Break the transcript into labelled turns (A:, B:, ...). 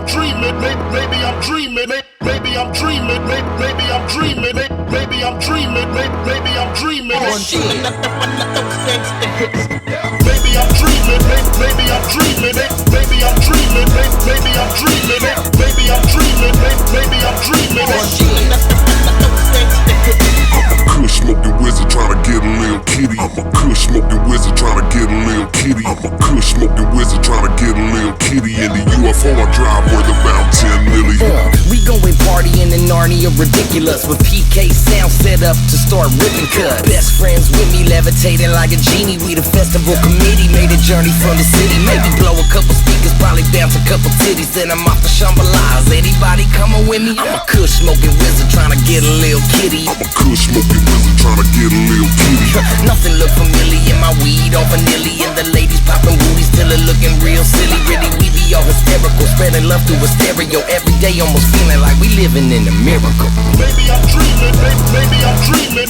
A: I'm dreaming, maybe I'm dreaming, maybe I'm dreaming, maybe I'm dreaming, maybe I'm dreaming, maybe I'm dreaming. Maybe I'm dreaming, maybe I'm dreaming, maybe I'm dreaming, maybe I'm dreaming, maybe I'm dreaming, maybe I'm dreaming.
B: I'm a kush smoking wizard trying to get a little kitty. I'm a kush smoking wizard trying to get a little kitty. I'm a kush smoking wizard trying to get a little kitty. In the UFO I drive worth about 10 million.
C: We going partying in Narnia, ridiculous, with PK sound set up to start ripping cuts. Best friends with me, levitating like a genie. We the festival committee, made a journey from the city. Maybe blow a couple speakers, probably bounce a couple titties. Then I'm off the Shambhalas. Anybody coming with me? I'm a kush smoking wizard trying to get a little kitty.
B: I'm a kush smoking wizard trying to get a little kitty.
C: Nothing look familiar, my weed on vanilla, and the ladies popping booties till it looking real silly. Really, we be all hysterical, spreading love through a stereo. Every day almost feeling like we living in a miracle.
A: Maybe I'm dreaming, maybe I'm dreaming.